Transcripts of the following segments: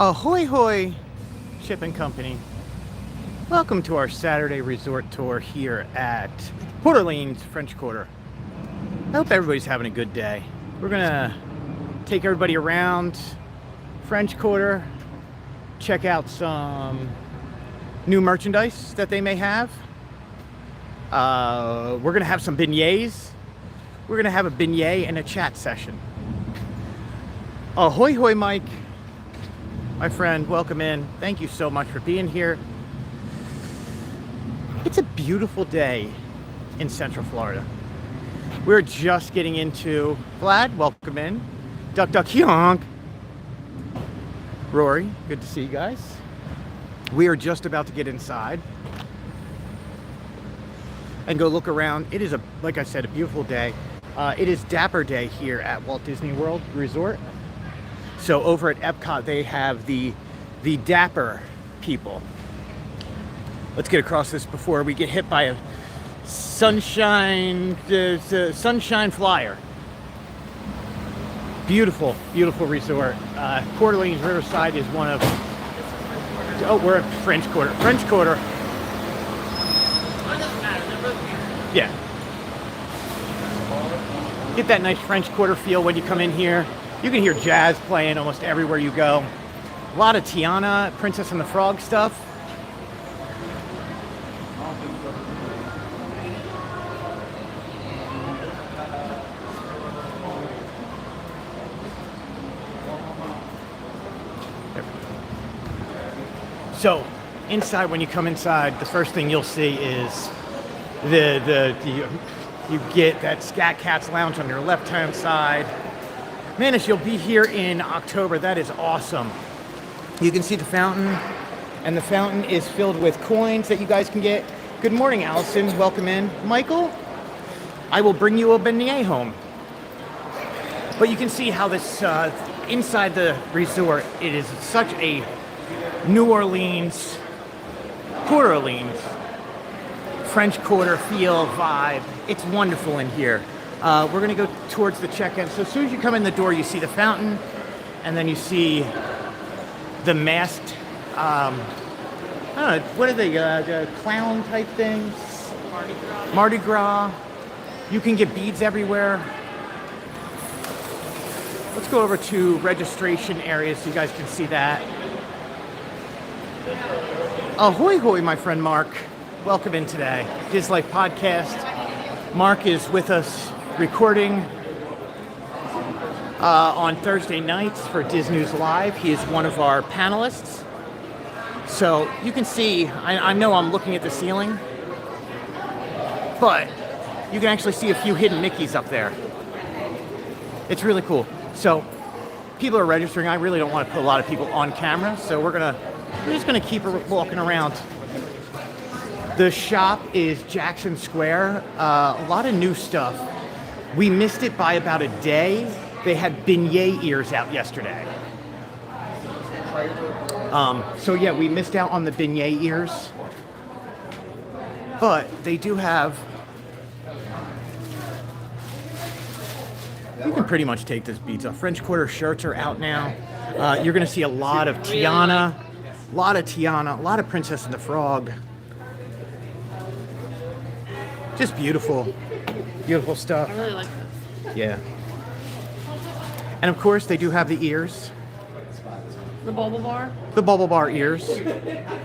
Ahoy hoy, shipping company. Welcome to our Saturday resort tour here at Port Orleans, French Quarter. I hope everybody's having a good day. We're gonna take everybody around French Quarter, check out some new merchandise that they may have. We're gonna have some beignets. We're gonna have a beignet and a chat session. Ahoy hoy, Mike. My friend, welcome in. Thank you so much for being here. It's a beautiful day in Central Florida. We're just getting into Vlad, welcome in. Duck Duck Honk. Rory, good to see you guys. We are just about to get inside and go look around. It is, like I said, a beautiful day. It is Dapper Day here at Walt Disney World Resort. So over at Epcot, they have the Dapper people. Let's get across this before we get hit by a sunshine flyer. Beautiful, beautiful resort. Port Orleans Riverside is one of. Oh, we're at French Quarter. French Quarter. Yeah. Get that nice French Quarter feel when you come in here. You can hear jazz playing almost everywhere you go. A lot of Tiana, Princess and the Frog stuff. So, inside, when you come inside, the first thing you'll see is you get that Scat Cats Lounge on your left-hand side. Manish, you'll be here in October. That is awesome. You can see the fountain, and the fountain is filled with coins that you guys can get. Good morning, Allison. Welcome in. Michael, I will bring you a beignet home. But you can see how this, inside the resort, it is such a New Orleans, Port Orleans, French Quarter feel vibe. It's wonderful in here. We're gonna go towards the check-in. So as soon as you come in the door, you see the fountain, and then you see the masked, I don't know, what are they, the clown type things? Mardi Gras. Mardi Gras. You can get beads everywhere. Let's go over to registration areas so you guys can see that. Ahoy hoy, my friend Mark. Welcome in today. Diz Life Podcast. Mark is with us recording on Thursday nights for Diz News Live. He is one of our panelists. So you can see, I know I'm looking at the ceiling, but you can actually see a few hidden Mickeys up there. It's really cool. So people are registering. I really don't want to put a lot of people on camera, so we're just gonna keep walking around. The shop is Jackson Square. A lot of new stuff. We missed it by about a day. They had beignet ears out yesterday. So yeah, we missed out on the beignet ears. But they do have... You can pretty much take this beads off. French Quarter shirts are out now. You're gonna see a lot of Tiana. A lot of Princess and the Frog. Just beautiful, beautiful stuff. I really like this. Yeah. And of course, they do have the ears. The bubble bar? The bubble bar ears.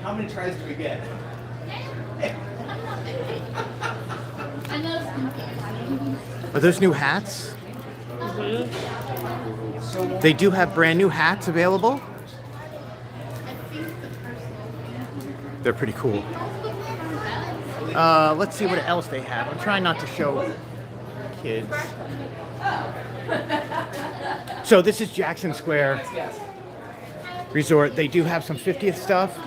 How many tries do we get? Are those new hats? Mm-hmm. They do have brand new hats available. They're pretty cool. Let's see what else they have. I'm trying not to show kids. So this is Jackson Square Resort. They do have some 50th stuff.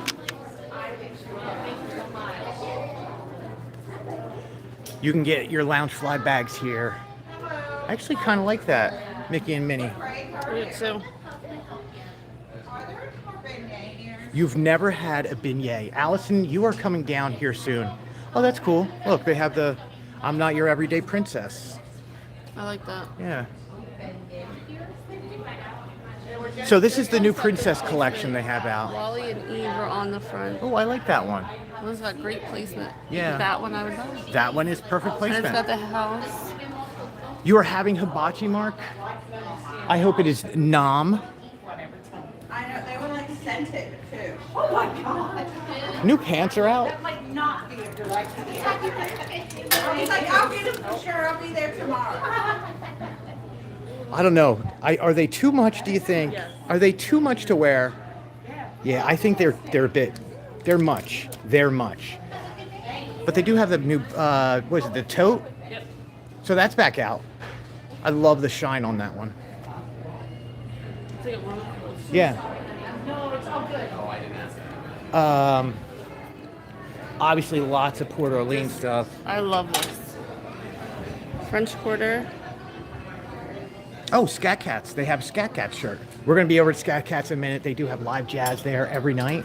You can get your lounge fly bags here. I actually kind of like that, Mickey and Minnie. I do too. You've never had a beignet. Allison, you are coming down here soon. Oh, that's cool. Look, they have the I'm Not Your Everyday Princess. I like that. Yeah. So this is the new princess collection they have out. Wally and Eve are on the front. Oh, I like that one. One's got great placement. Yeah. That one I would love. That one is perfect And it's placement. got the house. You are having hibachi, Mark? I hope it is Nam. I know, they were like scented too. Oh my god. New pants are out. That might not be a direct He's like, I'll get them for sure, I'll be there tomorrow. I don't know. Are they too much, do you think? Yes. Are they too much to wear? Yeah, I think they're a bit, they're much. They're much. But they do have the new, what is it, the tote? Yep. So that's back out. I love the shine on that one. It's like a one. Yeah. Obviously lots of Port Orleans stuff. I love this. French Quarter. Oh, Scat Cats. They have Scat Cats shirt. We're going to be over at Scat Cats in a minute. They do have live jazz there every night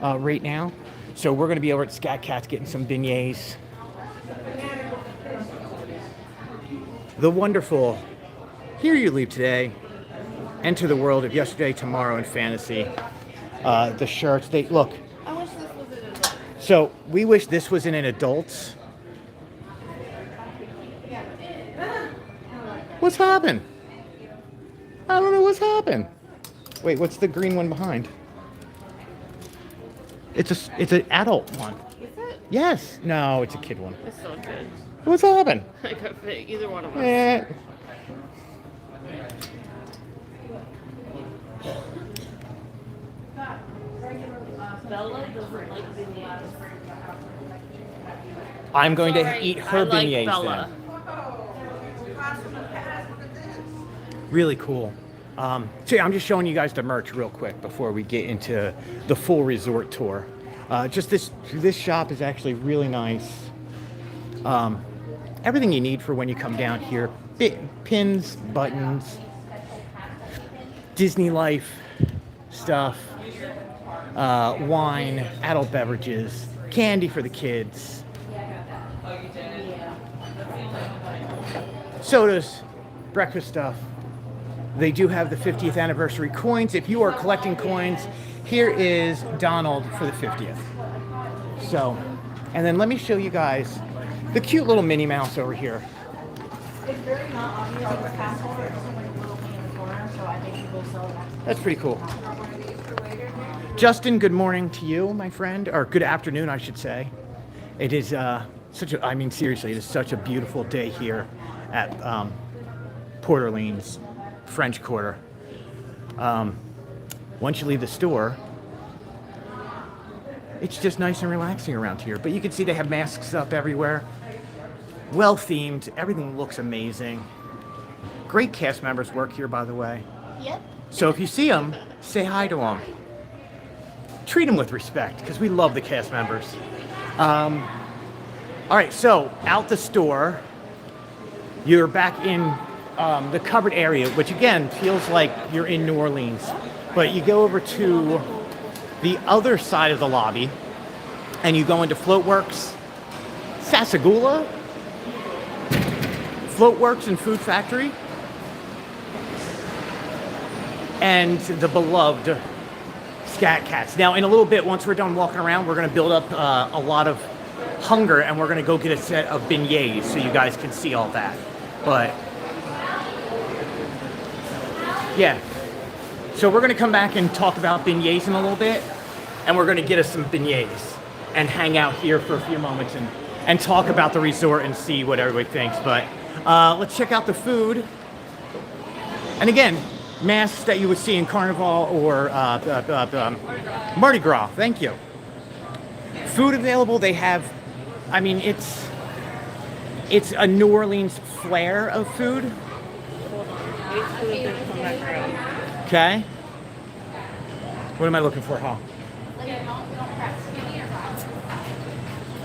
right now. So we're going to be over at Scat Cats getting some beignets. The wonderful Here You Leave Today. Enter the world of yesterday, tomorrow, and fantasy. The shirts. They look. I wish this was in a So we wish this was in an adults. What's happened? I don't know what's happened. Wait, what's the green one behind? It's an adult one. Is it? Yes. No, it's a kid one. It's so good. What's happened? I could fit either one of us. Eh. Bella doesn't like beignets. I'm going to Sorry, eat her I like beignets Bella. then. Class from the past, look at this. Really cool. So yeah, I'm just showing you guys the merch real quick before we get into the full resort tour. Just this shop is actually really nice. Everything you need for when you come down here. Pins, buttons, Disney life stuff, wine, adult beverages, candy for the kids, sodas, breakfast stuff. They do have the 50th anniversary coins. If you are collecting coins, here is Donald for the 50th. So, and then let me show you guys the cute little Minnie Mouse over here. It's very not obvious on the castle. There's so many little things in the corner, so I think people sell that. That's pretty cool. Justin, good morning to you, my friend, or good afternoon, I should say. It is seriously, it is such a beautiful day here at Port Orleans, French Quarter. Once you leave the store, it's just nice and relaxing around here. But you can see they have masks up everywhere. Well themed, everything looks amazing. Great cast members work here, by the way. Yep. So if you see them, say hi to them. Treat them with respect, because we love the cast members. All right, so out the store, you're back in the covered area, which again feels like you're in New Orleans. But you go over to the other side of the lobby, and you go into Floatworks, Sassagoula, Floatworks and Food Factory, and the beloved Scat Cats. Now, in a little bit, once we're done walking around, we're going to build up a lot of hunger, and we're going to go get a set of beignets so you guys can see all that. But yeah, so we're going to come back and talk about beignets in a little bit, and we're going to get us some beignets and hang out here for a few moments and talk about the resort and see what everybody thinks. But let's check out the food. And again, masks that you would see in Carnival or Mardi Gras. Thank you. Food available. They have, I mean, it's a New Orleans flair of food. Hold on. Wait for the thing to come back around. Okay. What am I looking for, huh?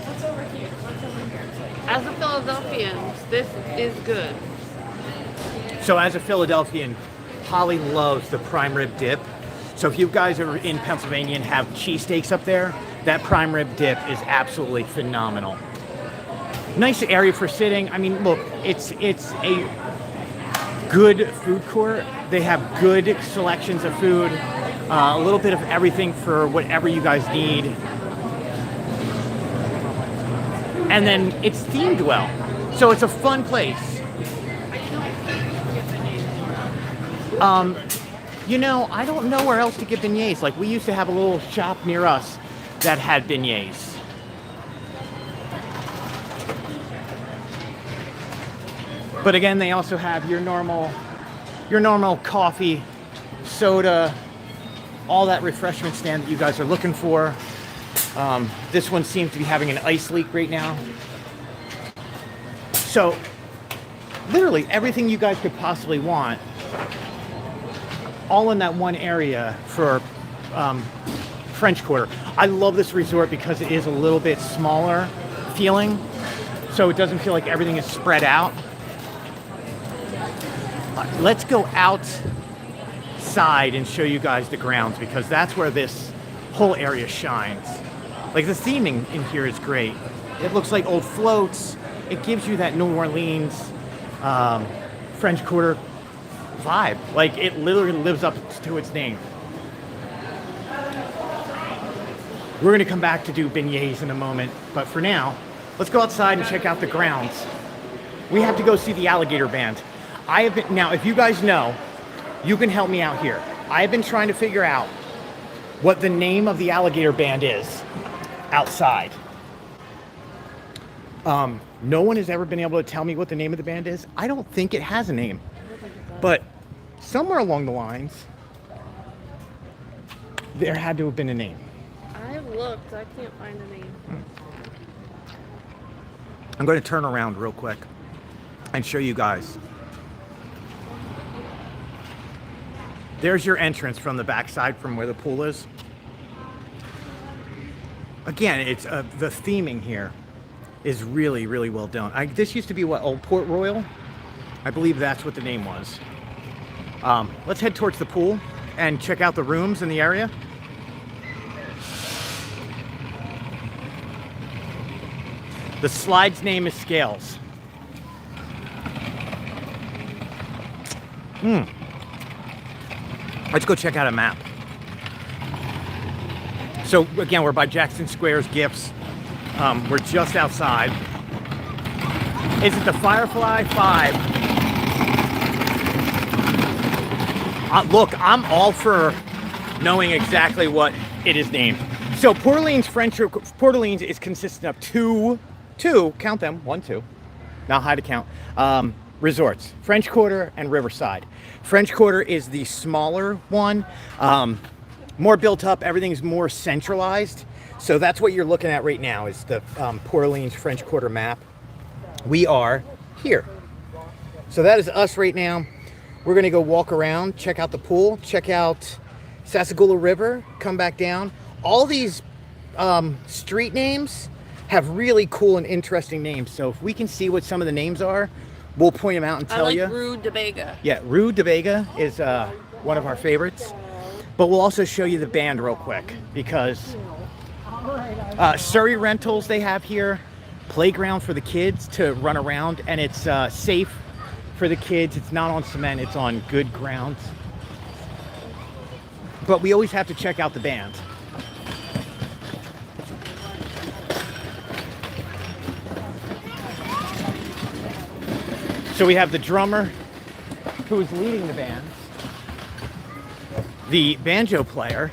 What's over here? What's over here? As a Philadelphian, this is good. So as a Philadelphian, Holly loves the prime rib dip. So if you guys are in Pennsylvania and have cheesesteaks up there, that prime rib dip is absolutely phenomenal. Nice area for sitting. I mean, look, it's a good food court. They have good selections of food, a little bit of everything for whatever you guys need. And then it's themed well. So it's a fun place. You know, I don't know where else to get beignets. Like, we used to have a little shop near us that had beignets. But again, they also have your normal coffee, soda, all that refreshment stand that you guys are looking for. This one seems to be having an ice leak right now. So, literally everything you guys could possibly want, all in that one area for French Quarter. I love this resort because it is a little bit smaller feeling, so it doesn't feel like everything is spread out. Let's go outside and show you guys the grounds, because that's where this whole area shines. Like, the theming in here is great. It looks like old floats. It gives you that New Orleans French Quarter vibe. Like, it literally lives up to its name. We're gonna come back to do beignets in a moment, but for now, let's go outside and check out the grounds. We have to go see the alligator band. Now, if you guys know, you can help me out here. I have been trying to figure out what the name of the alligator band is outside. No one has ever been able to tell me what the name of the band is. I don't think it has a name, but somewhere along the lines, there had to have been a name. I looked, I can't find a name. I'm going to turn around real quick and show you guys. There's your entrance from the backside, from where the pool is. Again, it's the theming here is really, really well done. This used to be what, Old Port Royal? I believe that's what the name was. Let's head towards the pool and check out the rooms in the area. The slide's name is Scales. Let's go check out a map. So again, we're by Jackson Square's Gifts. We're just outside. Is it the Firefly 5? Look, I'm all for knowing exactly what it is named. So Port Orleans is consistent of two, count them, 1, 2, not high to count, resorts, French Quarter and Riverside. French Quarter is the smaller one, more built up, everything's more centralized. So that's what you're looking at right now, is the Port Orleans French Quarter map. We are here. So that is us right now. We're gonna go walk around, check out the pool, check out Sassagoula River, come back down. All these street names have really cool and interesting names. So if we can see what some of the names are, we'll point them out and tell you. I like Rue de Vega. Yeah, Rue de Vega is one of our favorites. But we'll also show you the band real quick, because Surrey Rentals they have here, playground for the kids to run around, and it's safe for the kids. It's not on cement, it's on good ground. But we always have to check out the band. So we have the drummer who is leading the band, the banjo player,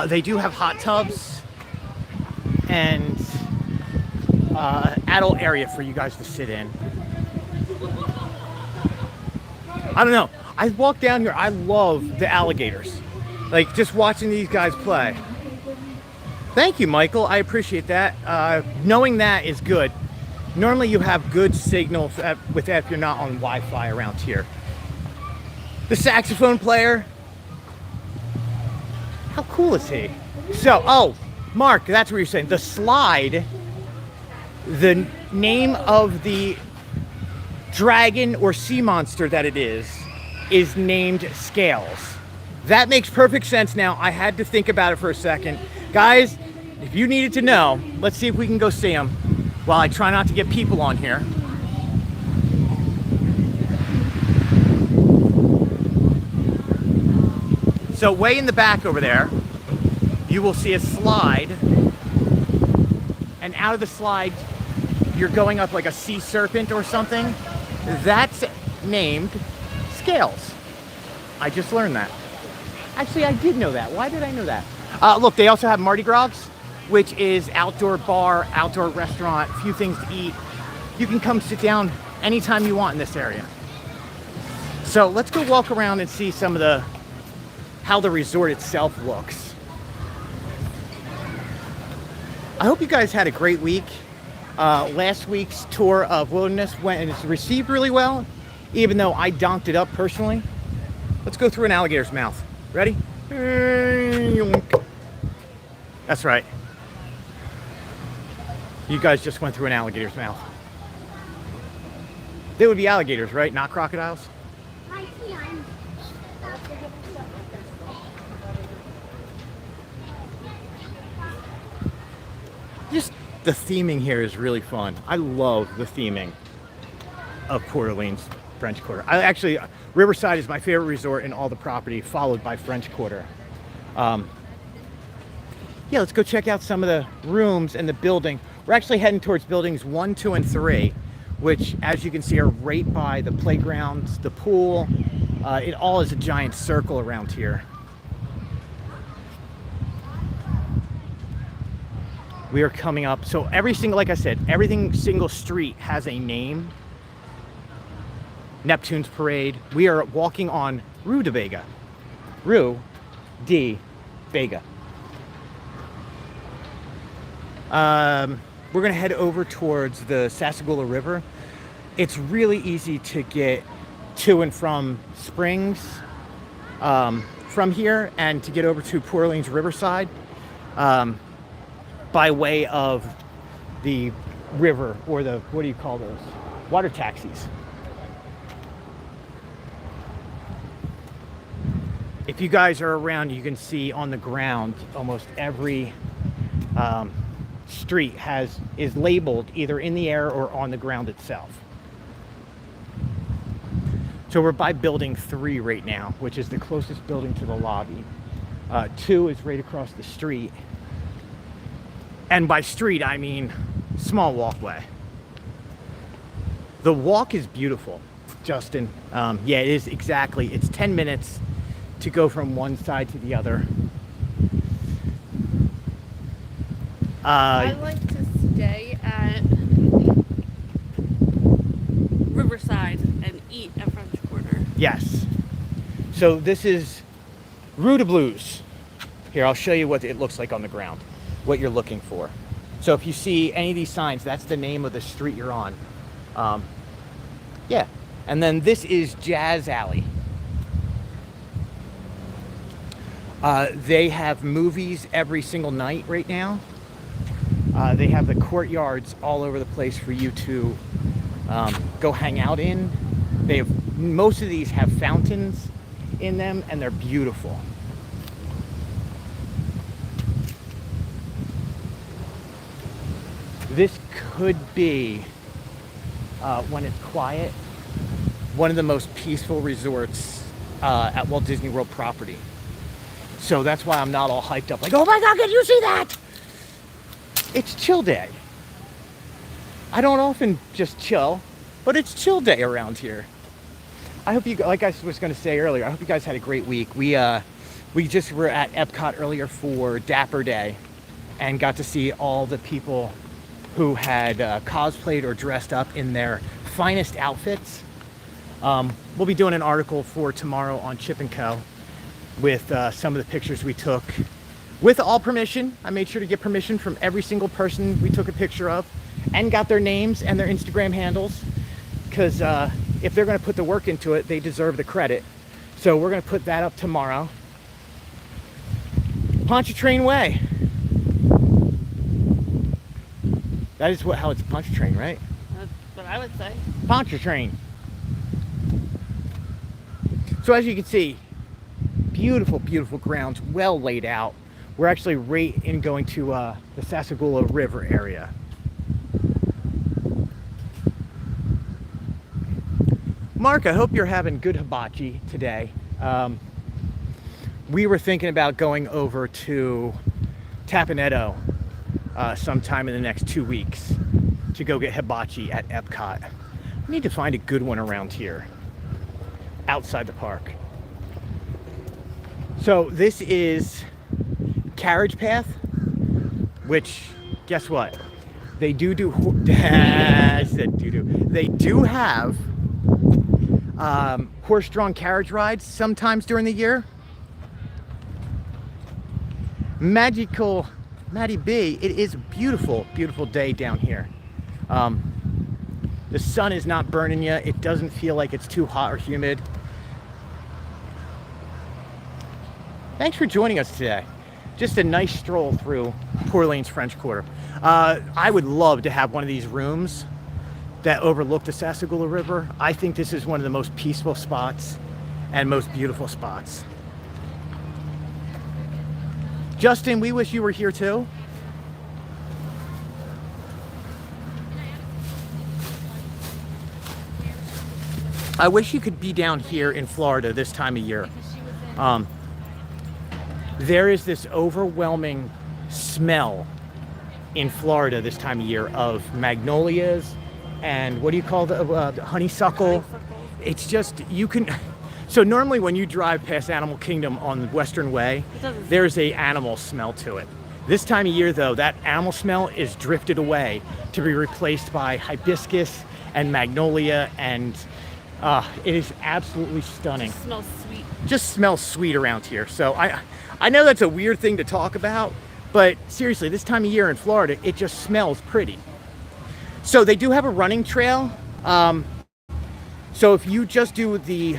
they do have hot tubs and adult area for you guys to sit in. I don't know. I walk down here. I love the alligators. Like, just watching these guys play. Thank you, Michael. I appreciate that. Knowing that is good. Normally you have good signal with that if you're not on Wi-Fi around here. The saxophone player. How cool is he? So, oh, Mark, that's what you're saying. The slide, the name of the dragon or sea monster that it is named Scales. That makes perfect sense now. I had to think about it for a second. Guys, if you needed to know, let's see if we can go see them while I try not to get people on here. So way in the back over there, you will see a slide, and out of the slide, you're going up like a sea serpent or something. That's named Scales. I just learned that. Actually, I did know that. Why did I know that? Look, they also have Mardi Gras, which is outdoor bar, outdoor restaurant, a few things to eat. You can come sit down anytime you want in this area. So let's go walk around and see some of how the resort itself looks. I hope you guys had a great week. Last week's tour of Wilderness went and it's received really well, even though I donked it up personally. Let's go through an alligator's mouth. Ready? That's right. You guys just went through an alligator's mouth. They would be alligators, right? Not crocodiles? Just the theming here is really fun. I love the theming of Port Orleans French Quarter. Riverside is my favorite resort in all the property, followed by French Quarter. Yeah, let's go check out some of the rooms and the building. We're actually heading towards buildings 1, 2, and 3, which, as you can see, are right by the playgrounds, the pool. It all is a giant circle around here. We are coming up. So like I said, every single street has a name. Neptune's Parade. We are walking on Rue de Vega. Rue de Vega. We're gonna head over towards the Sassagoula River. It's really easy to get to and from Springs from here, and to get over to Port Orleans Riverside by way of the river, or the, what do you call those? Water taxis. If you guys are around, you can see on the ground almost every street is labeled either in the air or on the ground itself. So we're by building 3 right now, which is the closest building to the lobby. 2 is right across the street. And by street, I mean small walkway. The walk is beautiful, Justin. Yeah, it is exactly. It's 10 minutes to go from one side to the other. I like to stay at Riverside and eat at French Quarter. Yes. So this is Rue de Blues. Here, I'll show you what it looks like on the ground, what you're looking for. So if you see any of these signs, that's the name of the street you're on. Yeah. And then this is Jazz Alley. They have movies every single night right now. They have the courtyards all over the place for you to go hang out in. Most of these have fountains in them, and they're beautiful. This could be, when it's quiet, one of the most peaceful resorts at Walt Disney World property. So that's why I'm not all hyped up like, oh my God, can you see that? It's chill day. I don't often just chill, but it's chill day around here. I hope you, like I was going to say earlier, I hope you guys had a great week. We just were at Epcot earlier for Dapper Day and got to see all the people who had cosplayed or dressed up in their finest outfits. We'll be doing an article for tomorrow on Chip & Co. with some of the pictures we took. With all permission. I made sure to get permission from every single person we took a picture of, and got their names and their Instagram handles, because if they're going to put the work into it, they deserve the credit. So we're going to put that up tomorrow. Pontchartrain Way. That is how it's Pontchartrain, right? That's what I would say. Pontchartrain. So as you can see, beautiful, beautiful grounds, well laid out. We're actually right in going to the Sassagoula River area. Mark, I hope you're having good hibachi today. We were thinking about going over to Tapanetto sometime in the next 2 weeks to go get hibachi at Epcot. We need to find a good one around here, outside the park. So this is Carriage Path, which, guess what? They do I said do. They do have horse-drawn carriage rides sometimes during the year. Magical Maddie B, it is a beautiful, beautiful day down here. The sun is not burning you. It doesn't feel like it's too hot or humid. Thanks for joining us today. Just a nice stroll through Port Orleans French Quarter. I would love to have one of these rooms that overlook the Sassagoula River. I think this is one of the most peaceful spots and most beautiful spots. Justin, we wish you were here too. I wish you could be down here in Florida this time of year. There is this overwhelming smell in Florida this time of year of magnolias and what do you call the honeysuckle? It's just, you can, so normally when you drive past Animal Kingdom on the Western Way, there's a animal smell to it. This time of year though, that animal smell is drifted away to be replaced by hibiscus and magnolia, and it is absolutely stunning. It smells sweet. Just smells sweet around here. So I know that's a weird thing to talk about, but seriously, this time of year in Florida, it just smells pretty. So they do have a running trail. So if you just do the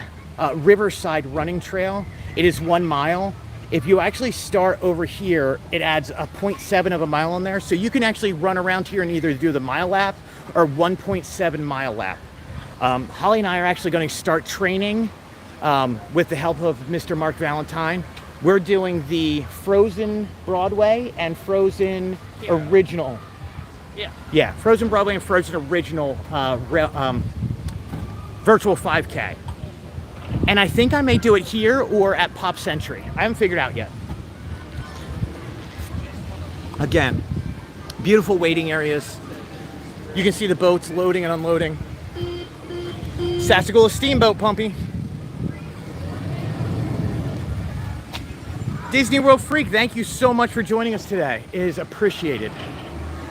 Riverside running trail, it is 1 mile. If you actually start over here, it adds a 0.7 of a mile on there. So you can actually run around here and either do the mile lap or 1.7 mile lap. Holly and I are actually going to start training with the help of Mr. Mark Valentine. We're doing the Frozen Broadway and Frozen Original. Yeah, Frozen Broadway and Frozen Original virtual 5K. And I think I may do it here or at Pop Century. I haven't figured out yet. Again, beautiful waiting areas. You can see the boats loading and unloading. Sassagoula Steamboat, Pumpy. Disney World Freak, thank you so much for joining us today. It is appreciated.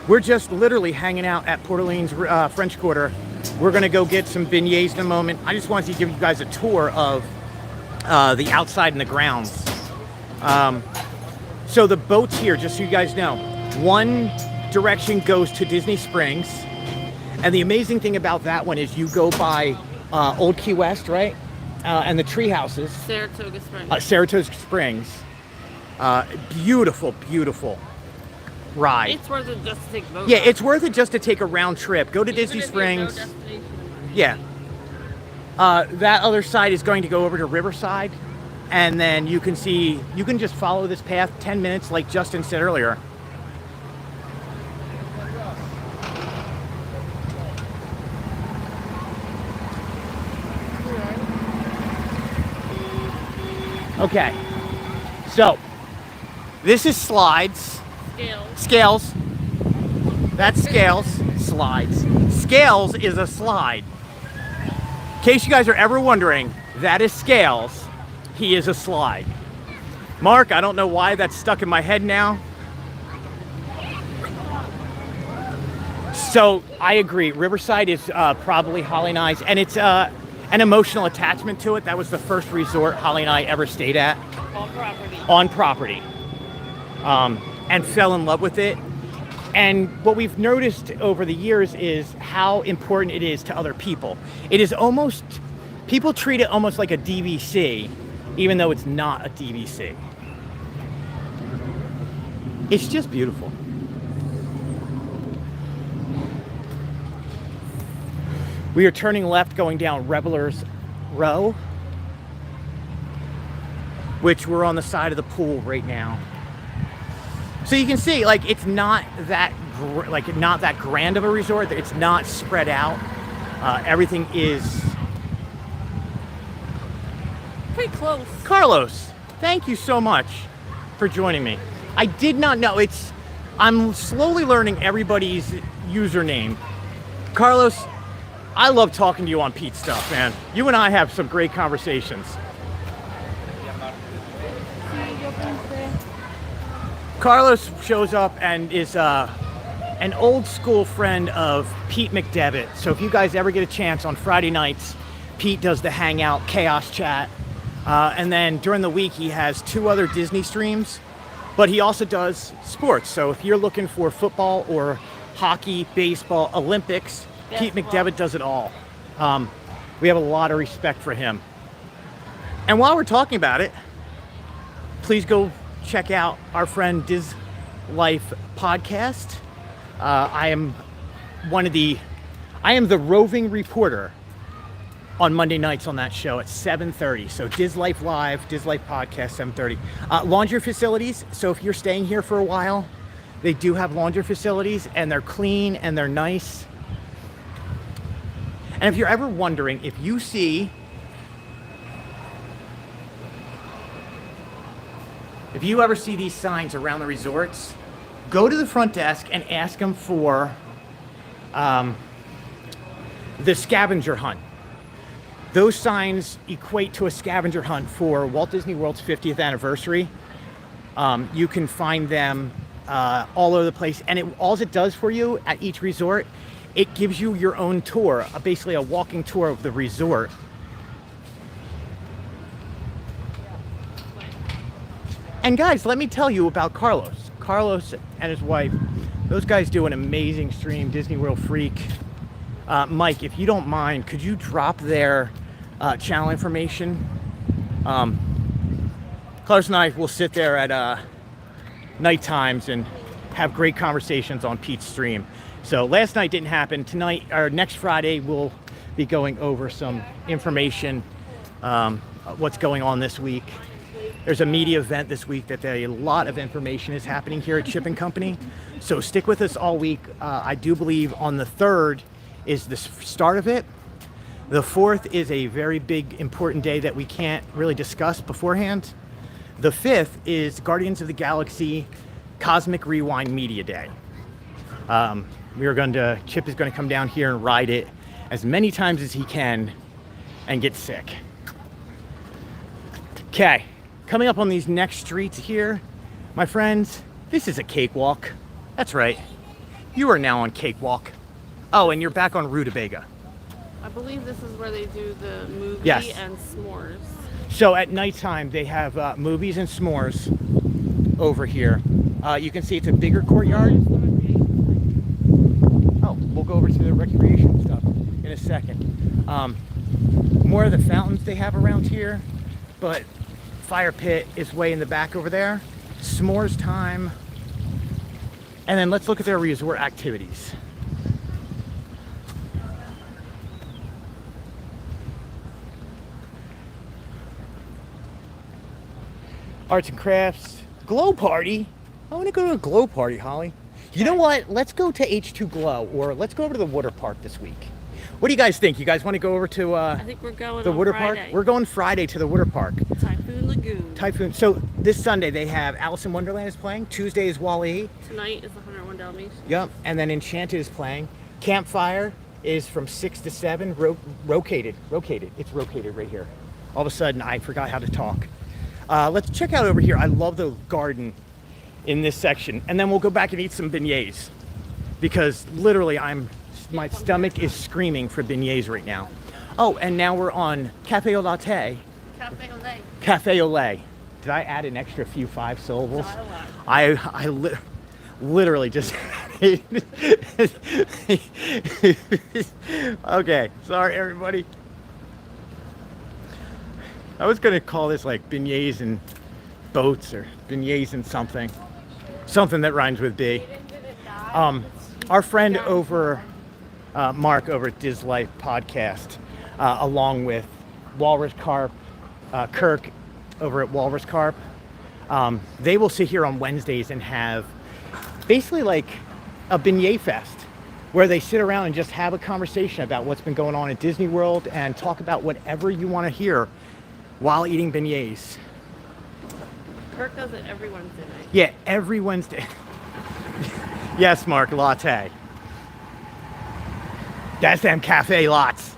We're just literally hanging out at Port Orleans French Quarter. We're gonna go get some beignets in a moment. I just wanted to give you guys a tour of the outside and the grounds. So the boats here, just so you guys know, one direction goes to Disney Springs. And the amazing thing about that one is you go by Old Key West, right? And the tree houses. Saratoga Springs. Saratoga Springs. Beautiful, beautiful ride. It's worth it just to take a boat. Yeah, it's worth it just to take a round trip. Go to Disney Springs. Yeah. That other side is going to go over to Riverside. And then you can see, you can just follow this path 10 minutes like Justin said earlier. Okay, so this is slides. Scales. That's scales. Slides. Scales is a slide. In case you guys are ever wondering, that is Scales. He is a slide. Mark, I don't know why that's stuck in my head now. So I agree. Riverside is probably Holly and I's, and it's an emotional attachment to it. That was the first resort Holly and I ever stayed at. On property. And fell in love with it. And what we've noticed over the years is how important it is to other people. It is almost, people treat it almost like a DVC, even though it's not a DVC. It's just beautiful. We are turning left going down Revelers Row, which we're on the side of the pool right now. So you can see, like, it's not that not that grand of a resort. It's not spread out. Everything is Pretty close. Carlos, thank you so much for joining me. I did not know. I'm slowly learning everybody's username. Carlos, I love talking to you on Pete stuff, man. You and I have some great conversations. Carlos shows up and is an old school friend of Pete McDevitt. So if you guys ever get a chance on Friday nights, Pete does the Hangout Chaos Chat. And then during the week, he has 2 other Disney streams, but he also does sports. So if you're looking for football or hockey, baseball, Olympics, Pete McDevitt does it all. We have a lot of respect for him. And while we're talking about it, please go check out our friend Diz Life podcast. I am the roving reporter on Monday nights on that show at 7:30. So Diz Life Live, Diz Life Podcast, 7:30. Laundry facilities. So if you're staying here for a while, they do have laundry facilities, and they're clean and they're nice. And if you're ever wondering, if you ever see these signs around the resorts, go to the front desk and ask them for the scavenger hunt. Those signs equate to a scavenger hunt for Walt Disney World's 50th anniversary. You can find them all over the place, and all it does for you at each resort, it gives you your own tour, basically a walking tour of the resort. And guys, let me tell you about Carlos. Carlos and his wife, those guys do an amazing stream, Disney World Freak. Mike, if you don't mind, could you drop their channel information? Carlos and I will sit there at night times and have great conversations on Pete's stream. So last night didn't happen. Tonight, or next Friday, we'll be going over some information, what's going on this week. There's a media event this week that a lot of information is happening here at Shipping Company. So stick with us all week. I do believe on the 3rd is the start of it. The 4th is a very big, important day that we can't really discuss beforehand. The 5th is Guardians of the Galaxy Cosmic Rewind Media Day. Chip is going to come down here and ride it as many times as he can and get sick. Okay, coming up on these next streets here, my friends, this is a cakewalk. That's right. You are now on Cakewalk. Oh, and you're back on Rutabaga. I believe this is where they do the movie Yes. and s'mores. So at nighttime, they have movies and s'mores over here. You can see it's a bigger courtyard. Oh, we'll go over to the recreation stuff in a second. More of the fountains they have around here, but fire pit is way in the back over there. S'mores time. And then let's look at their resort activities. Arts and crafts, glow party. I want to go to a glow party, Holly. You know what? Let's go to H2 Glow, or let's go over to the water park this week. What do you guys think? You guys want to go over to I think we're going the on water Friday. park? We're going Friday to the water park. Typhoon Lagoon. Typhoon. So this Sunday they have Alice in Wonderland is playing. Tuesday is Wall-E. Tonight is 101 Dalmatians. Yep. And then Enchanted is playing. Campfire is from 6 to 7. Rotated. It's rotated right here. All of a sudden, I forgot how to talk. Let's check out over here. I love the garden in this section. And then we'll go back and eat some beignets. Because literally, my stomach is screaming for beignets right now. Oh, and now we're on Cafe au Latte. Cafe au lait. Cafe au lait. Did I add an extra few 5 syllables? Not a lot. I literally just... Okay, sorry everybody. I was gonna call this like beignets and boats or beignets and something. Something that rhymes with B. Our friend over, Mark over at Diz Life Podcast, along with Walrus Carp, Kirk over at Walrus Carp, they will sit here on Wednesdays and have basically like a beignet fest where they sit around and just have a conversation about what's been going on at Disney World and talk about whatever you want to hear while eating beignets. Kirk does it every Wednesday night. Yeah, every Wednesday. Yes, Mark, latte. That's them cafe lots.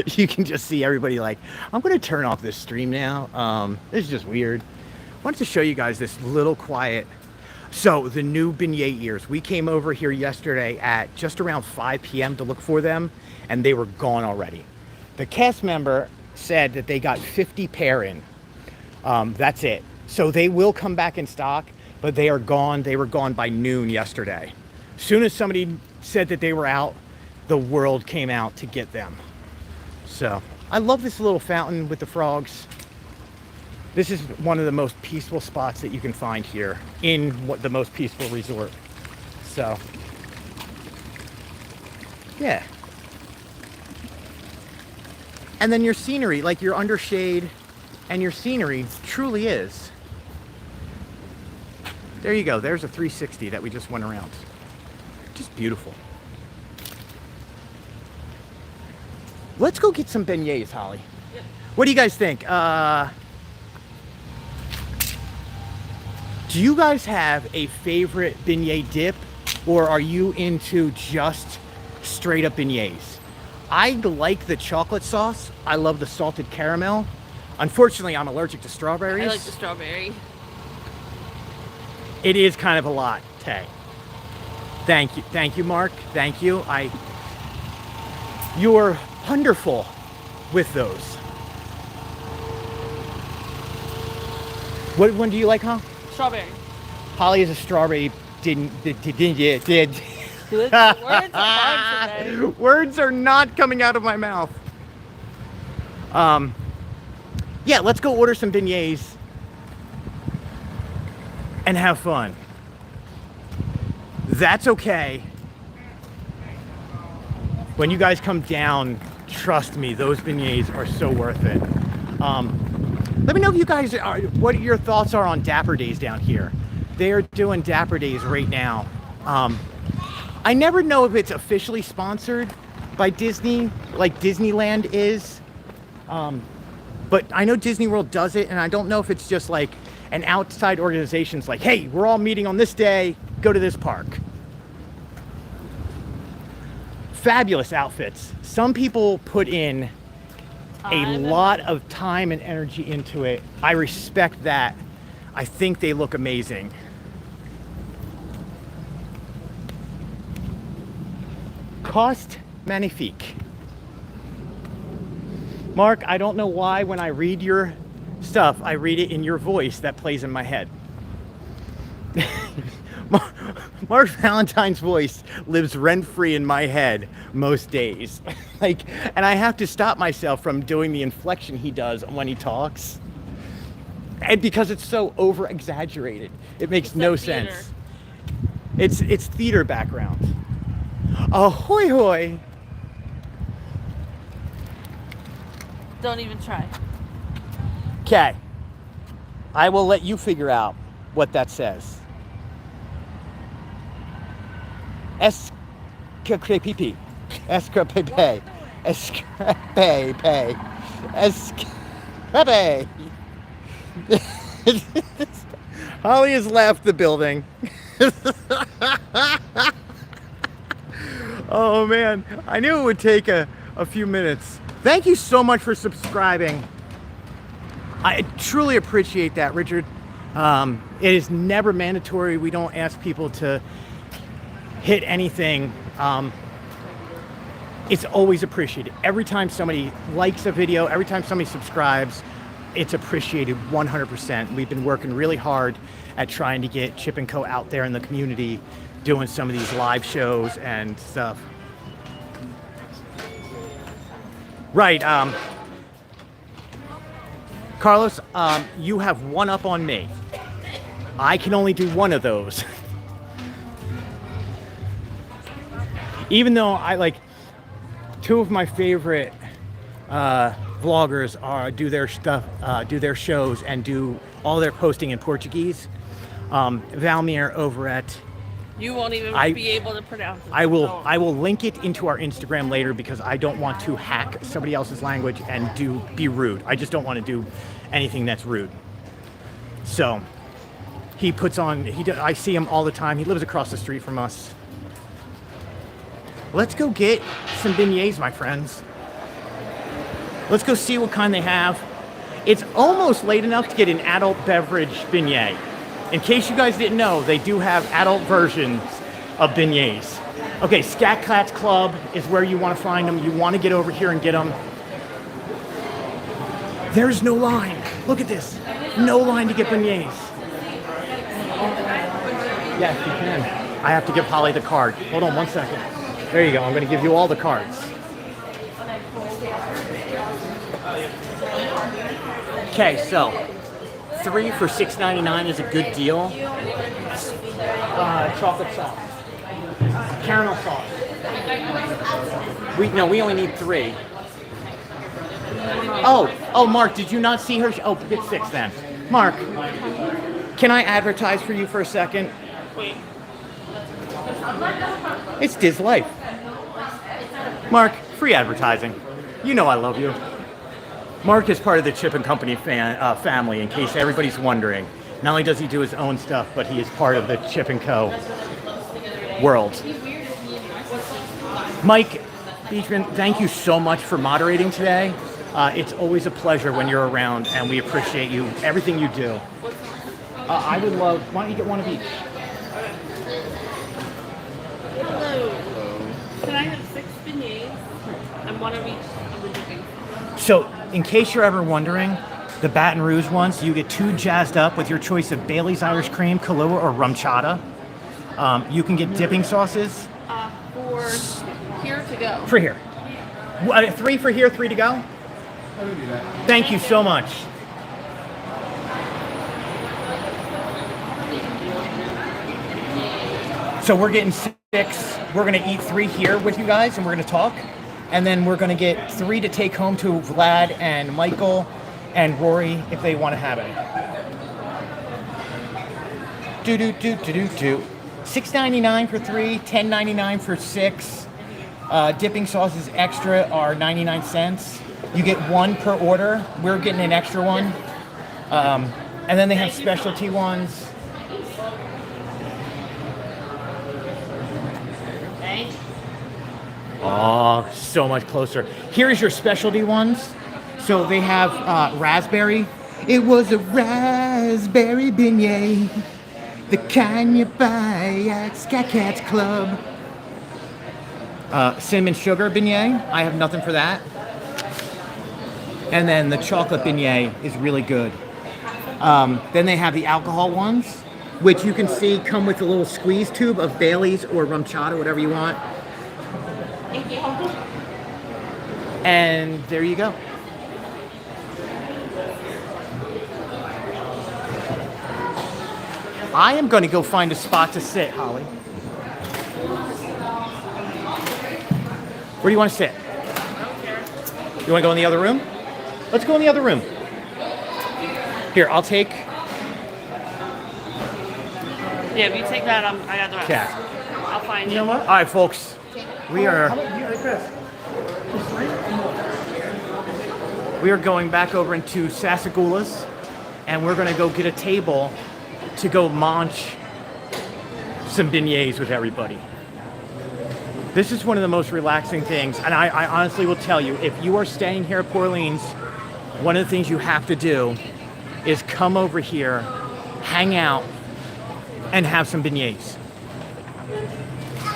You can just see everybody like, I'm going to turn off this stream now. This is just weird. I wanted to show you guys this little quiet. So the new beignet ears, we came over here yesterday at just around 5 p.m. to look for them, and they were gone already. The cast member said that they got 50 pair in. That's it. So they will come back in stock, but they are gone. They were gone by noon yesterday. As soon as somebody said that they were out, the world came out to get them. So I love this little fountain with the frogs. This is one of the most peaceful spots that you can find here in the most peaceful resort. So, yeah. And then your scenery, like you're under shade, and your scenery truly is. There you go. There's a 360 that we just went around. Just beautiful. Let's go get some beignets, Holly. Yep. What do you guys think? Do you guys have a favorite beignet dip, or are you into just straight up beignets? I like the chocolate sauce. I love the salted caramel. Unfortunately, I'm allergic to strawberries. I like the strawberry. It is kind of a lot, Tay. Thank you, Mark. Thank you. You're wonderful with those. What one do you like, huh? Strawberry. Holly is a strawberry. Did. Words are hard today. Words are not coming out of my mouth. Yeah, let's go order some beignets and have fun. That's okay. When you guys come down, trust me, those beignets are so worth it. Let me know if you guys what your thoughts are on Dapper Days down here. They are doing Dapper Days right now. I never know if it's officially sponsored by Disney, like Disneyland is. But I know Disney World does it, and I don't know if it's just like an outside organization's like, hey, we're all meeting on this day, go to this park. Fabulous outfits. Some people put in a lot of time and energy into it. I respect that. I think they look amazing. Cost magnifique. Mark, I don't know why when I read your stuff, I read it in your voice that plays in my head. Mark Valentine's voice lives rent-free in my head most days. And I have to stop myself from doing the inflection he does when he talks. And because it's so over-exaggerated, it makes no sense. It's theater background. Ahoy hoy! Don't even try. Okay. I will let you figure out what that says. Escrapepe. Escrapepe. Escrapepe. Escrapepe. Holly has left the building. Oh man, I knew it would take a few minutes. Thank you so much for subscribing. I truly appreciate that, Richard. It is never mandatory. We don't ask people to hit anything. It's always appreciated. Every time somebody likes a video, every time somebody subscribes, it's appreciated 100%. We've been working really hard at trying to get Chip & Co out there in the community, doing some of these live shows and stuff. Right, Carlos, you have one up on me. I can only do one of those. Even though I like two of my favorite vloggers do their stuff, do their shows, and do all their posting in Portuguese. Valmir over at You won't even be able to pronounce it. I will link it into our Instagram later because I don't want to hack somebody else's language and be rude. I just don't want to do anything that's rude. So he puts on. I see him all the time. He lives across the street from us. Let's go get some beignets, my friends. Let's go see what kind they have. It's almost late enough to get an adult beverage beignet. In case you guys didn't know, they do have adult versions of beignets. Okay, Scat Cats Club is where you want to find them. You want to get over here and get them. There's no line. Look at this. No line to get beignets. Yes, you can. I have to give Holly the card. Hold on 1 second. There you go. I'm going to give you all the cards. Okay, so 3 for $6.99 is a good deal. Chocolate sauce, caramel sauce. We only need 3. Oh, Mark, did you not see her? Oh, get 6 then. Mark, can I advertise for you for a second? Wait. It's Diz Life. Mark, free advertising. You know I love you. Mark is part of the Chip and Company family, in case everybody's wondering. Not only does he do his own stuff, but he is part of the Chip and Co. world. Mike Beachman, thank you so much for moderating today. It's always a pleasure when you're around, and we appreciate you, everything you do. I would love, why don't you get one of each? Hello. Can I have 6 beignets and one of each of the dipping? So, in case you're ever wondering, the Baton Rouge ones, you get 2 jazzed up with your choice of Bailey's Irish Cream, Kahlua, or rum chata. You can get dipping sauces. For here to go. For here. 3 for here, 3 to go? Thank you so much. So we're getting 6. We're going to eat 3 here with you guys, and we're going to talk. And then we're going to get 3 to take home to Vlad and Michael and Rory if they want to have it. $6.99 for 3, $10.99 for 6. Dipping sauces extra are 99 cents. You get 1 per order. We're getting an extra one. And then they have specialty ones. Oh, so much closer. Here is your specialty ones. So they have raspberry. It was a raspberry beignet, the kind you buy at Scat Cats Club. Cinnamon sugar beignet. I have nothing for that. And then the chocolate beignet is really good. Then they have the alcohol ones, which you can see come with a little squeeze tube of Bailey's or rum chata, whatever you want. And there you go. I am going to go find a spot to sit, Holly. Where do you want to sit? You want to go in the other room? Let's go in the other room. Here, I'll take. Yeah, if you take that, I got the rest. Yeah. I'll find All right, folks. We are going back over into Sassagoula's, and we're going to go get a table to go munch some beignets with everybody. This is one of the most relaxing things, and I honestly will tell you, if you are staying here at Port Orleans, one of the things you have to do is come over here, hang out, and have some beignets.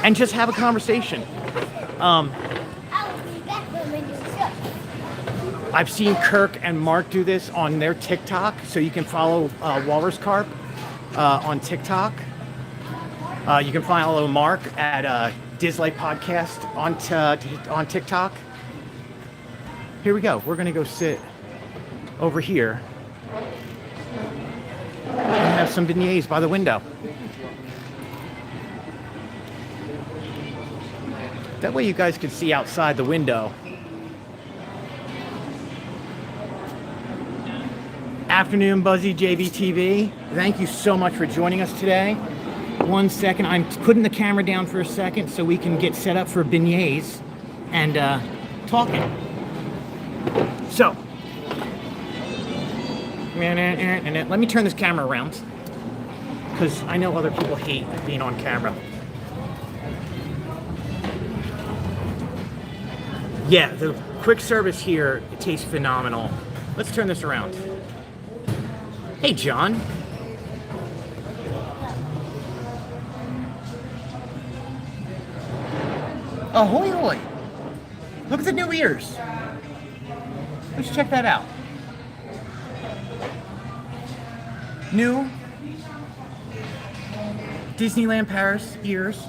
And just have a conversation. I've seen Kirk and Mark do this on their TikTok, so you can follow Walrus Carp on TikTok. You can follow Mark at Dislike Podcast on TikTok. Here we go. We're gonna go sit over here and have some beignets by the window. That way you guys can see outside the window. Afternoon, Buzzy JBTV. Thank you so much for joining us today. 1 second, I'm putting the camera down for a second so we can get set up for beignets and talking. So, let me turn this camera around because I know other people hate being on camera. Yeah, the quick service here, it tastes phenomenal. Let's turn this around. Hey, John. Ahoy, hoy. Look at the new ears. Let's check that out. New Disneyland Paris ears.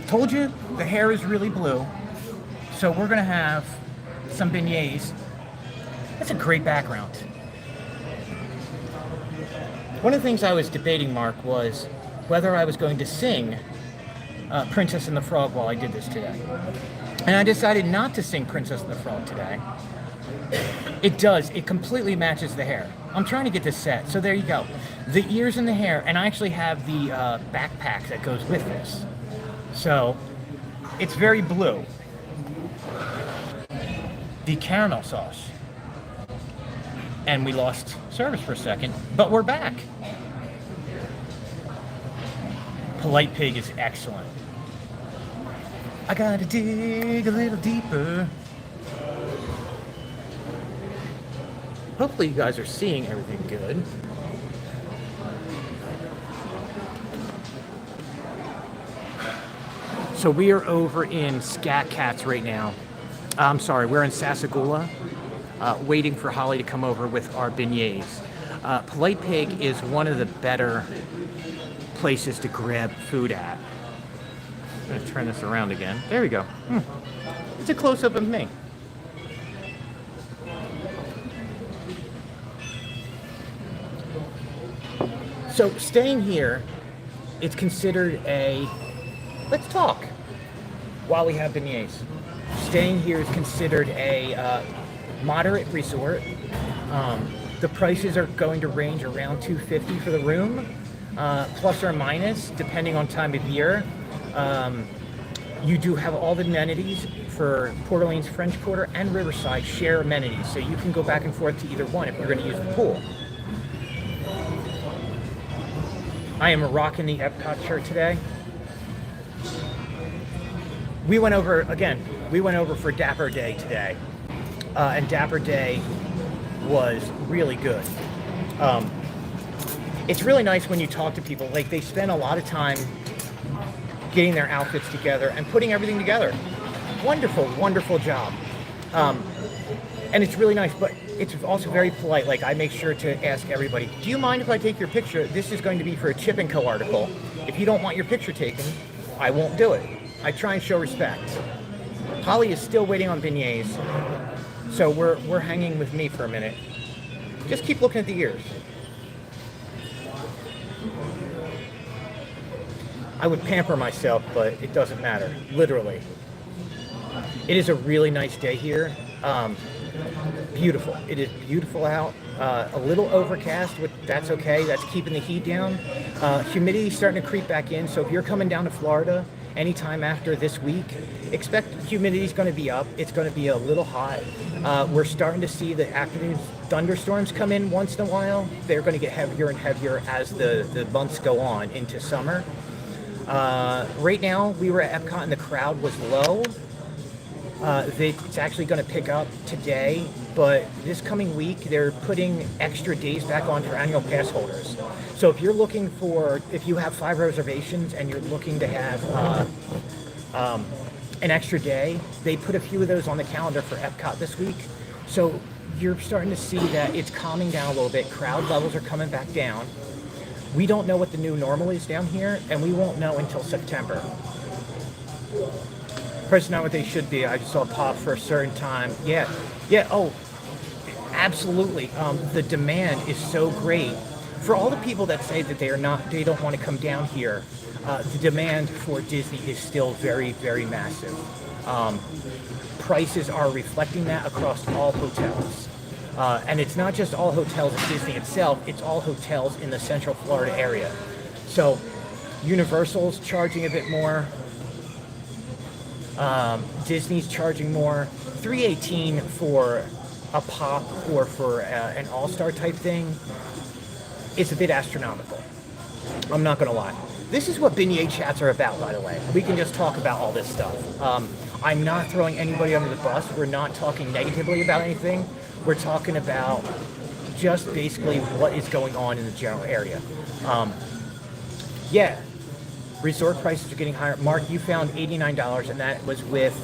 Told you the hair is really blue. So we're gonna have some beignets. That's a great background. One of the things I was debating, Mark, was whether I was going to sing Princess and the Frog while I did this today. And I decided not to sing Princess and the Frog today. It does, it completely matches the hair. I'm trying to get this set, so there you go. The ears and the hair, and I actually have the backpack that goes with this. So, it's very blue. The caramel sauce. And we lost service for a second, but we're back. Polite Pig is excellent. I gotta dig a little deeper. Hopefully you guys are seeing everything good. So we are over in Scat Cats right now. I'm sorry, we're in Sassagoula, waiting for Holly to come over with our beignets. Polite Pig is one of the better places to grab food at. I'm gonna turn this around again. There we go. It's a close-up of me. So staying here, it's considered a, let's talk while we have beignets. Staying here is considered a moderate resort. The prices are going to range around $250 for the room, plus or minus, depending on time of year. You do have all the amenities for Port Orleans French Quarter and Riverside share amenities, so you can go back and forth to either one if you're going to use the pool. I am rocking the Epcot shirt today. We went over for Dapper Day today, and Dapper Day was really good. It's really nice when you talk to people, like they spend a lot of time getting their outfits together and putting everything together. Wonderful, wonderful job. And it's really nice, but it's also very polite. Like I make sure to ask everybody, do you mind if I take your picture? This is going to be for a Chip & Co. article. If you don't want your picture taken, I won't do it. I try and show respect. Holly is still waiting on beignets, so we're hanging with me for a minute. Just keep looking at the ears. I would pamper myself, but it doesn't matter, literally. It is a really nice day here. Beautiful. It is beautiful out. A little overcast, but that's okay. That's keeping the heat down. Humidity is starting to creep back in, so if you're coming down to Florida anytime after this week, expect humidity is going to be up. It's going to be a little hot. We're starting to see the afternoon thunderstorms come in once in a while. They're going to get heavier and heavier as the months go on into summer. Right now, we were at Epcot and the crowd was low. It's actually going to pick up today, but this coming week, they're putting extra days back on for annual pass holders. So if you have 5 reservations and you're looking to have an extra day, they put a few of those on the calendar for Epcot this week. So you're starting to see that it's calming down a little bit. Crowd levels are coming back down. We don't know what the new normal is down here, and we won't know until September. Prices not what they should be. I just saw a pop for a certain time. Yeah, oh, absolutely. The demand is so great. For all the people that say that they don't want to come down here, the demand for Disney is still very, very massive. Prices are reflecting that across all hotels. And it's not just all hotels at Disney itself, it's all hotels in the Central Florida area. So Universal's charging a bit more. Disney's charging more. $318 for a pop or for an all-star type thing is a bit astronomical. I'm not gonna lie. This is what beignet chats are about, by the way. We can just talk about all this stuff. I'm not throwing anybody under the bus. We're not talking negatively about anything. We're talking about just basically what is going on in the general area. Yeah, resort prices are getting higher. Mark, you found $89, and that was with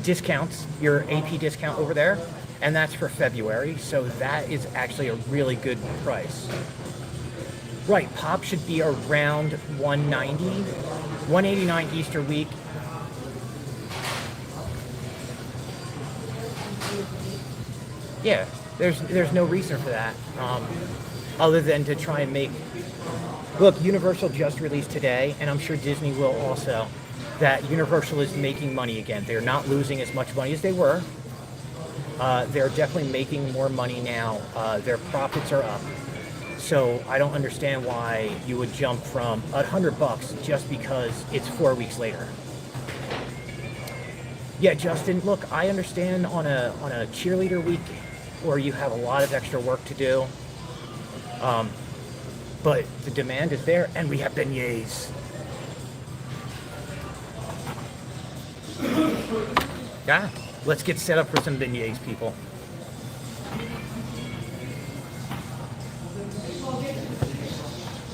discounts, your AP discount over there, and that's for February, so that is actually a really good price. Right, pop should be around 190, 189 Easter week. Yeah, there's no reason for that, other than to try and make. Look, Universal just released today, and I'm sure Disney will also, that Universal is making money again. They're not losing as much money as they were. They're definitely making more money now. Their profits are up. So I don't understand why you would jump from $100 just because it's 4 weeks later. Yeah, Justin, look, I understand on a cheerleader week where you have a lot of extra work to do. But the demand is there, and we have beignets. Yeah, let's get set up for some beignets, people.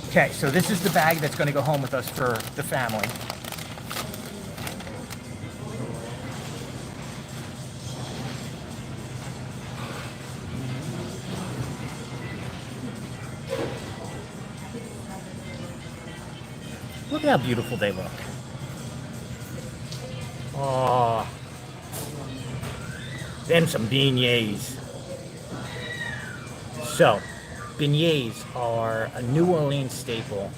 Okay, so this is the bag that's going to go home with us for the family. Look at how beautiful they look. Oh, then some beignets. So, beignets are a New Orleans staple,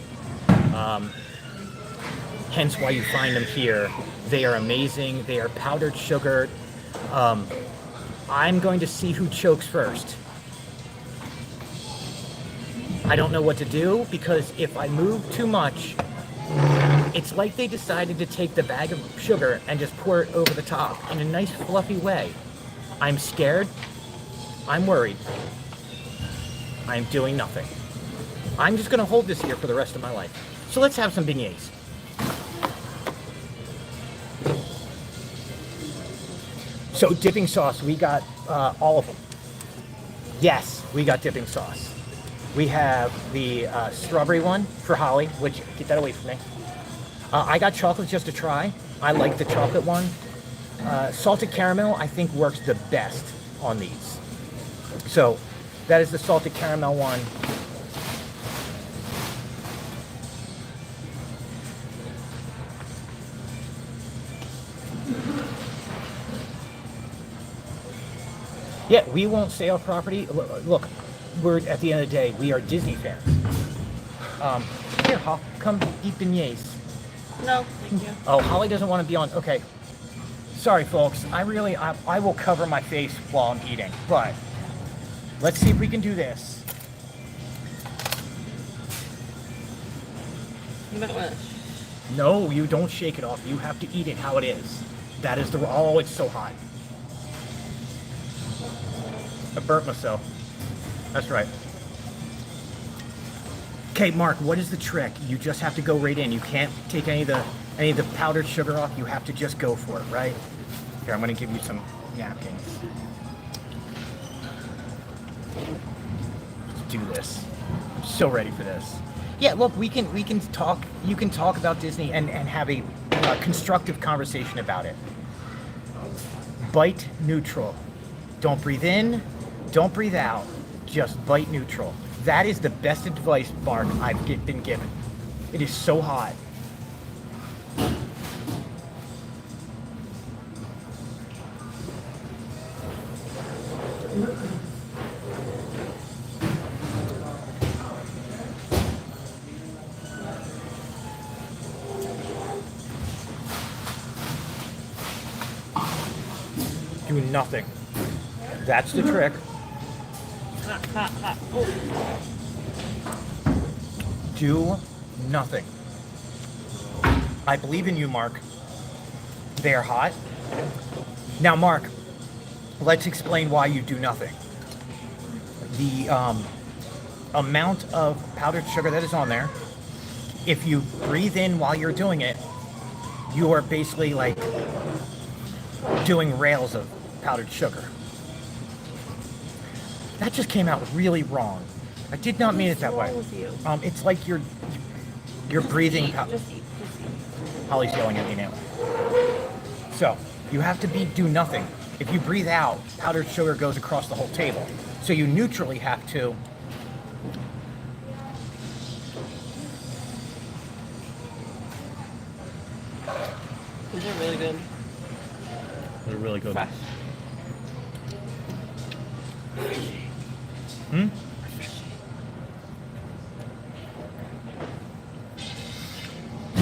hence why you find them here. They are amazing. They are powdered sugar. I'm going to see who chokes first. I don't know what to do, because if I move too much, it's like they decided to take the bag of sugar and just pour it over the top in a nice fluffy way. I'm scared. I'm worried. I'm doing nothing. I'm just gonna hold this here for the rest of my life. So let's have some beignets. So dipping sauce, we got all of them. Yes, we got dipping sauce. We have the strawberry one for Holly, which, get that away from me. I got chocolate just to try. I like the chocolate one. Salted caramel, I think, works the best on these. So that is the salted caramel one. Yeah, we won't stay off property. Look, we're, at the end of the day, we are Disney fans. Here, Holly, come eat beignets. No, thank you. Oh, Holly doesn't want to be on. Okay. Sorry, folks. I will cover my face while I'm eating. But let's see if we can do this. You might want to. No, you don't shake it off. You have to eat it how it is. That is the. Oh, it's so hot. I burnt myself. That's right. Okay, Mark, what is the trick? You just have to go right in. You can't take any of the powdered sugar off. You have to just go for it, right? Here, I'm gonna give you some napkins. Let's do this. I'm so ready for this. Yeah, look, we can talk. You can talk about Disney and have a constructive conversation about it. Bite neutral. Don't breathe in. Don't breathe out. Just bite neutral. That is the best advice, Mark, I've been given. It is so hot. Do nothing. That's the trick. Hot, hot, hot. Oh. Do nothing. I believe in you, Mark. They are hot. Now, Mark, let's explain why you do nothing. The amount of powdered sugar that is on there, if you breathe in while you're doing it, you are basically like doing rails of powdered sugar. That just came out really wrong. I did not mean it that way. What's wrong with you? It's like you're breathing. Just eat, just eat. Holly's yelling at me now. So you have to do nothing. If you breathe out, powdered sugar goes across the whole table. So you neutrally have to. These are really good. They're really good. Fresh. Hmm?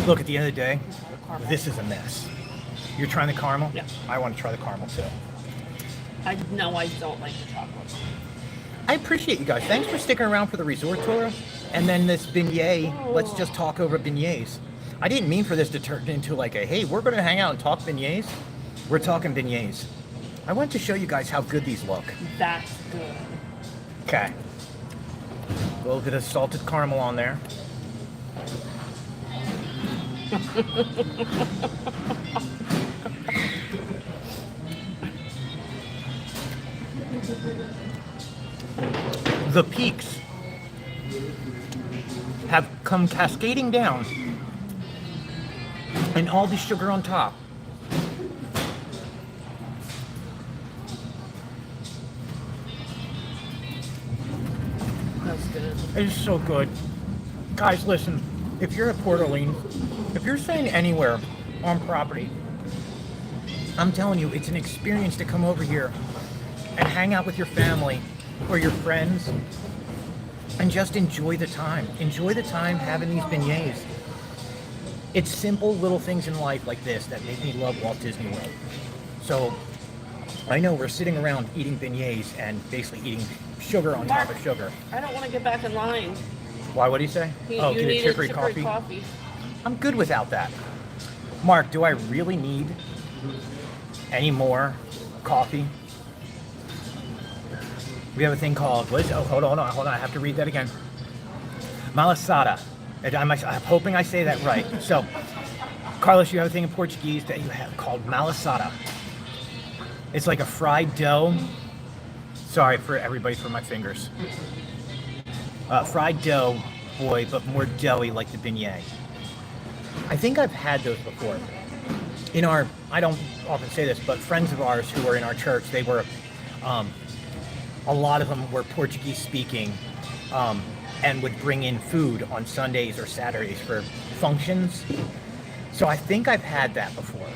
Look, at the end of the day, this is a mess. You're trying the caramel? Yeah. I want to try the caramel too. I don't like the chocolate. I appreciate you guys. Thanks for sticking around for the resort tour. And then this beignet, let's just talk over beignets. I didn't mean for this to turn into like a, hey, we're going to hang out and talk beignets. We're talking beignets. I want to show you guys how good these look. That's good. Okay. A little bit of salted caramel on there. The peaks have come cascading down, and all the sugar on top. That's good. It's so good. Guys, listen, if you're at Port Orleans, if you're staying anywhere on property, I'm telling you, it's an experience to come over here and hang out with your family or your friends and just enjoy the time. Enjoy the time having these beignets. It's simple little things in life like this that make me love Walt Disney World. So I know we're sitting around eating beignets and basically eating sugar on top of sugar. I don't want to get back in line. Why, what do you say? You Get need a chicory coffee? I'm good without that. Mark, do I really need any more coffee? We have a thing called, what is it? Oh, hold on, I have to read that again. Malasada. I'm hoping I say that right. So, Carlos, you have a thing in Portuguese that you have called malasada. It's like a fried dough. Sorry for everybody for my fingers. Fried dough, boy, but more doughy like the beignet. I think I've had those before. In our, I don't often say this, but friends of ours who were in our church, they were, a lot of them were Portuguese speaking, and would bring in food on Sundays or Saturdays for functions. So I think I've had that before.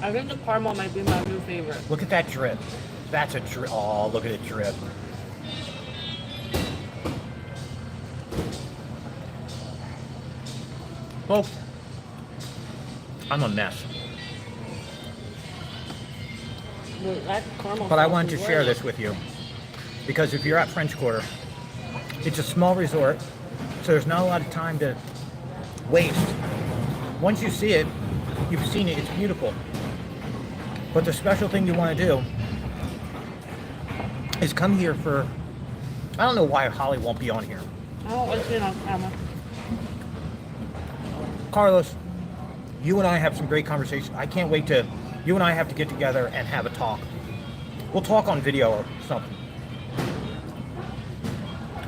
I think the caramel might be my new favorite. Look at that drip. That's a drip. Oh, look at it drip. Folks, I'm a mess. That caramel But I sauce wanted to is share great. this with you. Because if you're at French Quarter, it's a small resort, so there's not a lot of time to waste. Once you see it, you've seen it, it's beautiful. But the special thing you want to do is come here for, I don't know why Holly won't be on here. I don't like it on camera. Carlos, you and I have some great conversations. I can't wait to, you and I have to get together and have a talk. We'll talk on video or something.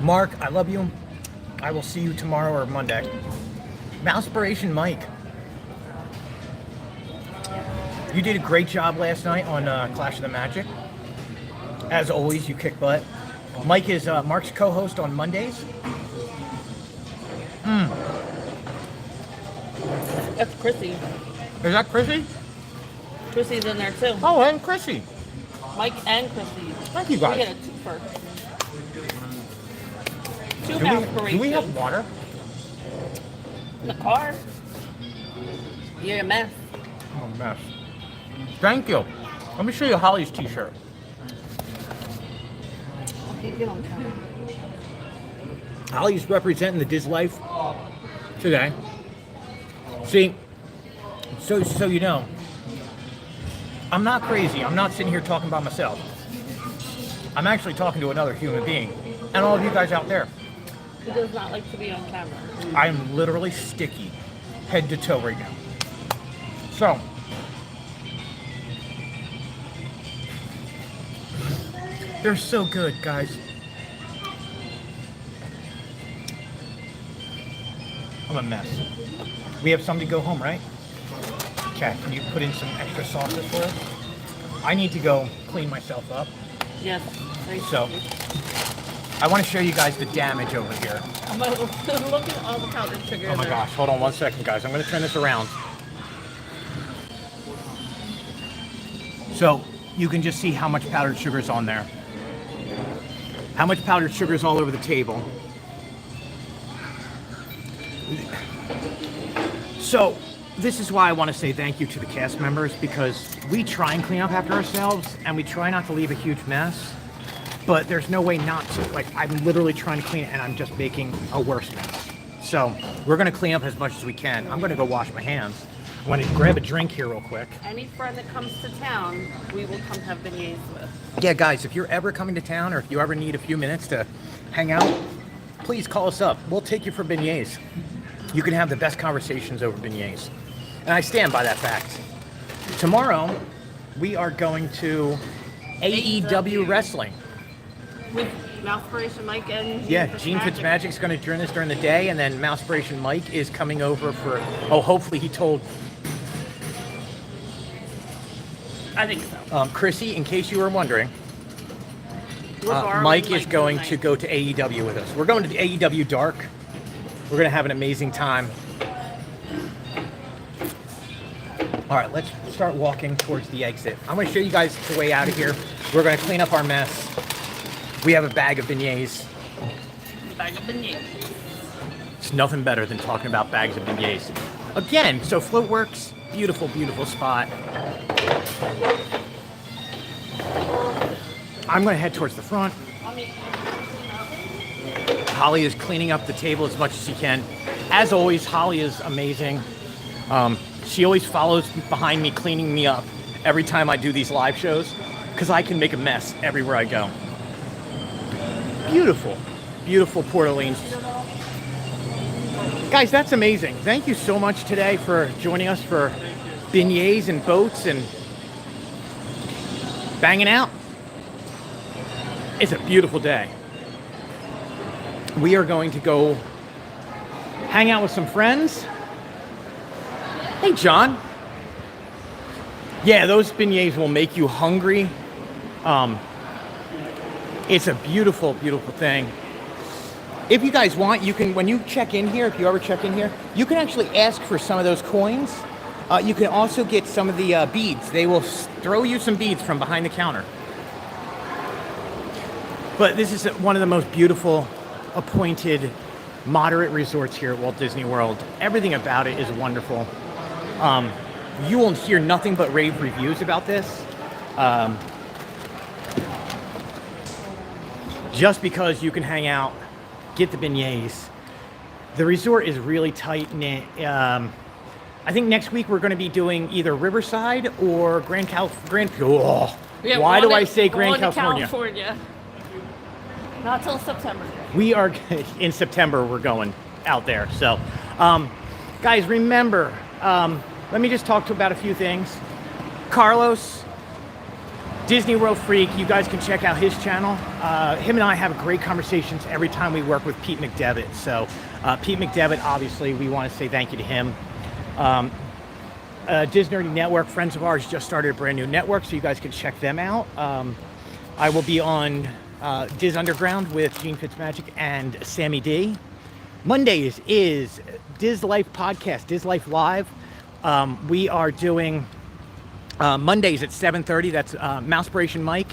Mark, I love you. I will see you tomorrow or Monday. Mousepiration Mike. You did a great job last night on Clash of the Magic. As always, you kick butt. Mike is Mark's co-host on Mondays. That's Chrissy. Is that Chrissy? Chrissy's in there too. Oh, and Chrissy. Mike and Chrissy. Thank you We guys. get a twofer. Two Do we have aspirations. water? In the car. You're a mess. Oh, mess. Thank you. Let me show you Holly's t-shirt. Holly's representing the Diz Life today. See, so you know, I'm not crazy. I'm not sitting here talking about myself. I'm actually talking to another human being. And all of you guys out there. He does not like to be on camera. I'm literally sticky, head to toe right now. So, they're so good, guys. I'm a mess. We have somebody go home, right? Kat, can you put in some extra sauces for us? I need to go clean myself up. Yes. So, I want to show you guys the damage over here. I'm gonna look at all the powdered sugar. Oh my gosh, hold on 1 second, guys. I'm going to turn this around. So, you can just see how much powdered sugar is on there. How much powdered sugar is all over the table. So, this is why I want to say thank you to the cast members, because we try and clean up after ourselves and we try not to leave a huge mess, but there's no way not to. Like, I'm literally trying to clean it and I'm just making a worse mess. So, we're going to clean up as much as we can. I'm going to go wash my hands. I want to grab a drink here real quick. Any friend that comes to town, we will come have beignets with. Yeah, guys, if you're ever coming to town or if you ever need a few minutes to hang out, please call us up. We'll take you for beignets. You can have the best conversations over beignets. And I stand by that fact. Tomorrow, we are going to AEW Wrestling. With Mouthspiration Mike and Gene Fitzmagic's going to join us during the day, and then Mouthspiration Mike is coming over for, hopefully he told I think so. Chrissy, in case you were wondering, Mike is going to go to AEW with us. We're going to the AEW Dark. We're going to have an amazing time. All right, let's start walking towards the exit. I'm going to show you guys the way out of here. We're going to clean up our mess. We have a bag of beignets. Bag of beignets. It's nothing better than talking about bags of beignets. Again, so Floatworks, beautiful, beautiful spot. I'm going to head towards the front. Holly is cleaning up the table as much as she can. As always, Holly is amazing. She always follows behind me, cleaning me up every time I do these live shows, because I can make a mess everywhere I go. Beautiful, beautiful Port Orleans. Guys, that's amazing. Thank you so much today for joining us for beignets and boats and banging out. It's a beautiful day. We are going to go hang out with some friends. Hey, John. Yeah, those beignets will make you hungry. It's a beautiful, beautiful thing. If you guys want, you can, when you check in here, if you ever check in here, you can actually ask for some of those coins. You can also get some of the beads. They will throw you some beads from behind the counter. But this is one of the most beautiful, appointed, moderate resorts here at Walt Disney World. Everything about it is wonderful. You will hear nothing but rave reviews about this. Just because you can hang out, get the beignets. The resort is really tight-knit. I think next week we're going to be doing either Riverside or Grand California. Why do I say Grand California? Not till September. We are, in September, we're going out there. So, guys, remember, let me just talk about a few things. Carlos, Disney World Freak, you guys can check out his channel. Him and I have great conversations every time we work with Pete McDevitt. So, Pete McDevitt, obviously, we want to say thank you to him. Disney Network, friends of ours, just started a brand new network, so you guys can check them out. I will be on Diz Underground with Gene Fitzmagic and Sammy D. Mondays is Diz Life Podcast, Diz Life Live. We are doing Mondays at 7:30. That's Mouthspiration Mike,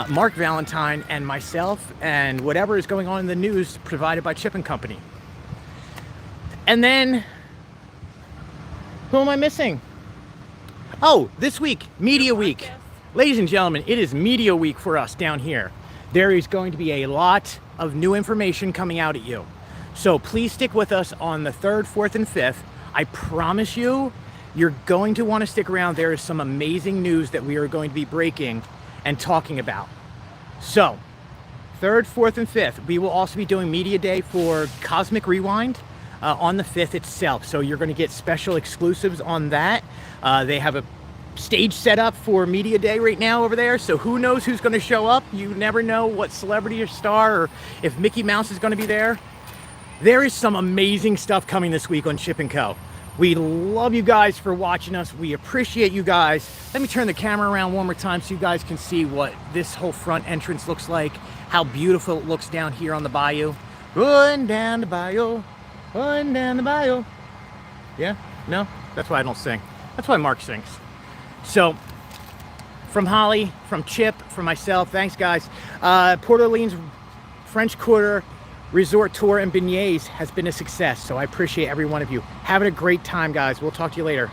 Mark Valentine, and myself, and whatever is going on in the news provided by Chip and Company. And then, who am I missing? Oh, this week, Media Week. Ladies and gentlemen, it is Media Week for us down here. There is going to be a lot of new information coming out at you. So please stick with us on the 3rd, 4th, and 5th. I promise you, you're going to want to stick around. There is some amazing news that we are going to be breaking and talking about. So, 3rd, 4th, and 5th. We will also be doing Media Day for Cosmic Rewind on the 5th itself. So you're going to get special exclusives on that. They have a stage set up for Media Day right now over there. So who knows who's going to show up? You never know what celebrity or star, or if Mickey Mouse is going to be there. There is some amazing stuff coming this week on Chip & Co. We love you guys for watching us. We appreciate you guys. Let me turn the camera around one more time so you guys can see what this whole front entrance looks like, how beautiful it looks down here on the bayou. Going down the bayou, going down the bayou. Yeah? No? That's why I don't sing. That's why Mark sings. So, from Holly, from Chip, from myself, thanks guys. Port Orleans French Quarter Resort Tour and Beignets has been a success, so I appreciate every one of you. Having a great time, guys. We'll talk to you later.